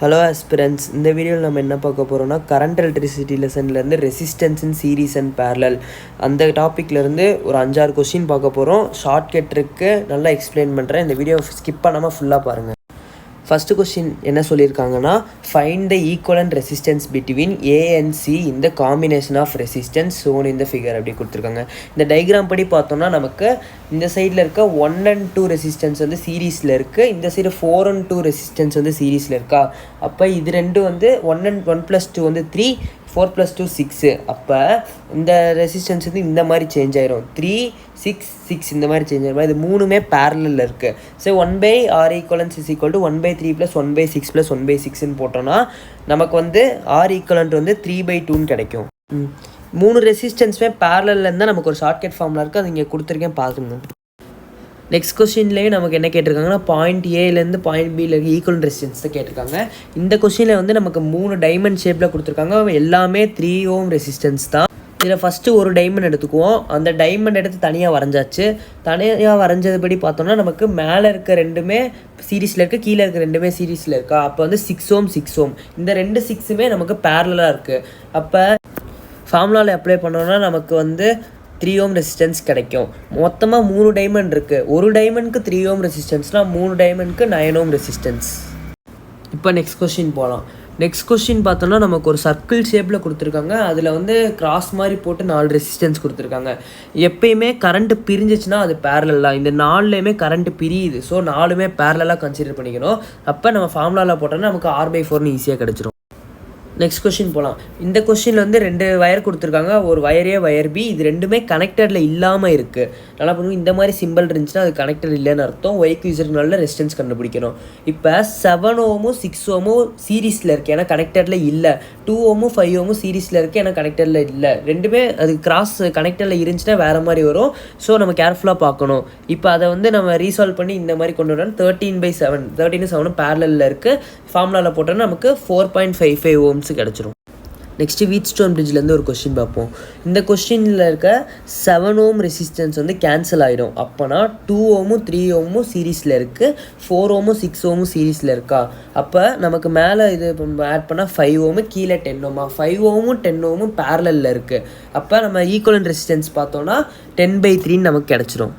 Hello aspirants, இந்த வீடியோவில் நம்ம என்ன பார்க்க போகிறோம்னா கரண்ட் எலக்ட்ரிசிட்டி லெசன்லேருந்து resistance in series and parallel அந்த டாப்பிக்லேருந்து ஒரு 5-6 கொஸ்டின் பார்க்க போகிறோம். ஷார்ட்கட் இருக்குது, நல்லா எக்ஸ்பிளைன் பண்ணுறேன். இந்த வீடியோ ஸ்கிப் பண்ணாமல் ஃபுல்லாக பாருங்கள். ஃபஸ்ட்டு கொஸ்டின் என்ன சொல்லியிருக்காங்கன்னா, find the equivalent resistance between A and C in the combination of resistance shown இந்த ஃபிகர் அப்படி கொடுத்துருக்காங்க. இந்த டைக்ராம் படி பார்த்தோம்னா நமக்கு இந்த சைடில் இருக்க 1 and 2 ரெசிஸ்டன்ஸ் வந்து சீரீஸில் இருக்குது, இந்த சைடு 4 and 2 ரெசிஸ்டன்ஸ் வந்து சீரீஸில் இருக்கா. அப்போ இது ரெண்டும் வந்து 1 + 2 வந்து 3, 4 + 2 6. அப்போ இந்த ரெசிஸ்டன்ஸ் வந்து இந்த மாதிரி சேஞ்ச் ஆயிரும், 3, 6, 6 இந்த மாதிரி சேஞ்ச் ஆகிடும். இது மூணுமே பேரலில் இருக்குது. So 1/R equivalence is equal to 1/3 + 1/6 + 1/6ன்னு போட்டோன்னா நமக்கு வந்து R ஈக்குவலன்ட் வந்து 3/2ன்னு கிடைக்கும். 3 ரெசிஸ்டன்ஸுமே பேரலில் இருந்தால் நமக்கு ஒரு ஷார்ட்கட் ஃபார்முலா இருக்குது, அது இங்கே கொடுத்துருக்கேன் பாருங்க. நெக்ஸ்ட் கொஸ்டின்லேயும் நமக்கு என்ன கேட்டிருக்காங்கன்னா, பாயிண்ட் ஏலேருந்து பாயிண்ட் பியில் ஈக்குவல் ரெசிஸ்டன்ஸ் தான் கேட்டிருக்காங்க. இந்த கொஸ்டினில் வந்து நமக்கு 3 டைமண்ட் ஷேப்பில் கொடுத்துருக்காங்க, எல்லாமே 3 Ohm ரெசிஸ்டன்ஸ் தான். இதில் ஃபஸ்ட்டு ஒரு டைமண்ட் எடுத்துக்குவோம். அந்த டைமண்ட் எடுத்து தனியாக வரைஞ்சாச்சு. தனியாக வரைஞ்சதுபடி பார்த்தோம்னா நமக்கு மேலே இருக்க ரெண்டுமே சீரீஸில் இருக்குது, கீழே இருக்க ரெண்டுமே சீரீஸில் இருக்கா. அப்போ வந்து 6 Ohm 6 Ohm இந்த 2 6மே நமக்கு பேரலாக இருக்குது. அப்போ ஃபார்முலாவில் அப்ளை பண்ணோன்னா நமக்கு வந்து 3 Ohm ரெசிஸ்டன்ஸ் கிடைக்கும். மொத்தமாக 3 டைமண்ட் இருக்குது. ஒரு டைமண்ட்க்கு 3 Ohm ரெசிஸ்டன்ஸ்னால் 3 டைமண்ட்க்கு 9 Ohm ரெசிஸ்டன்ஸ். இப்போ நெக்ஸ்ட் கொஸ்டின் போகலாம். நெக்ஸ்ட் கொஸ்டின் பார்த்தோன்னா நமக்கு ஒரு சர்க்கிள் ஷேப்பில் கொடுத்துருக்காங்க. அதில் வந்து கிராஸ் மாதிரி போட்டு 4 ரெசிஸ்டன்ஸ் கொடுத்துருக்காங்க. எப்பயுமே கரண்ட்டு பிரிஞ்சிச்சுன்னா அது பேரலாக, இந்த 4லேயுமே கரண்ட்டு பிரியுது. ஸோ 4மே பேரலாக கன்சிடர் பண்ணிக்கணும். அப்போ நம்ம ஃபார்முலாவில் போட்டோன்னா நமக்கு R/4ன்னு ஈஸியாக கிடச்சிரும். நெக்ஸ்ட் கொஸ்டின் போகலாம். இந்த கொஸ்டினில் வந்து 2 வயர் கொடுத்துருக்காங்க, ஒரு வயர் A வயர் B. இது ரெண்டுமே கனெக்டடில் இல்லாமல் இருக்குது. நல்லா பண்ணுவோம், இந்த மாதிரி சிம்பிள் இருந்துச்சுன்னா அது கனெக்டட் இல்லைன்னு அர்த்தம். Y/Z ரெசிஸ்டன்ஸ் கண்டுபிடிக்கணும். இப்போ 7 Ohm 6 Ohm சீரீஸில் இருக்குது, ஏன்னா கனெக்டடில் இல்லை. 2 Ohm 5 Ohm சீரீஸில் இருக்குது, ஏன்னா கனெக்டடில் இல்லை. ரெண்டுமே அது கிராஸ் கனெக்டடில் இருந்துச்சுன்னா வேறு மாதிரி வரும். ஸோ நம்ம கேர்ஃபுல்லாக பார்க்கணும். இப்போ அதை வந்து நம்ம ரீசால்வ் பண்ணி இந்த மாதிரி கொண்டு வரணும். 13/7 13 பேரலில் இருக்குது. ஃபார்முலாவில் போட்டோன்னா நமக்கு 4.55 Ohms கிடச்சிரும். நெக்ஸ்ட்டு வீட்ஸ்டோன் பிரிட்ஜ்லேருந்து ஒரு கொஸ்டின் பார்ப்போம். இந்த கொஸ்டினில் இருக்க 7 Ohm ரெசிஸ்டன்ஸ் வந்து கேன்சல் ஆகிடும். அப்போனா 2 Ohm 3 Ohm சீரீஸில் இருக்குது, 4 Ohm 6 Ohm சீரீஸில் இருக்கா. அப்போ நமக்கு மேலே இது ஆட் பண்ணால் 5 Ohm, கீழே 10 Ohm. 5 Ohm 10 Ohm பேரலில் இருக்குது. அப்போ நம்ம ஈக்குவலன்ட் ரெசிஸ்டன்ஸ் பார்த்தோன்னா 10/3 நமக்கு கிடச்சிரும்.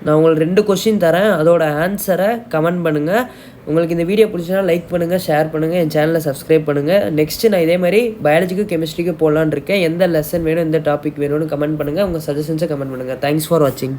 நான் உங்களுக்கு 2 கொஸ்டின் தரேன், அதோட ஆன்சரை கமெண்ட் பண்ணுங்கள். உங்களுக்கு இந்த வீடியோ பிடிச்சனா லைக் பண்ணுங்கள், ஷேர் பண்ணுங்கள், என் சேனலை சப்ஸ்கிரைப் பண்ணுங்கள். நெக்ஸ்ட்டு நான் இதே மாதிரி பயாலஜிக்கும் கெமிஸ்ட்ரிக்கும் போடலான்னு இருக்கேன். எந்த லெசன் வேணும், எந்த டாபிக் வேணும்னு கமெண்ட் பண்ணுங்கள். உங்கள் சஜஷன்ஸை கமெண்ட் பண்ணுங்கள். தேங்க்ஸ் ஃபார் வாட்சிங்.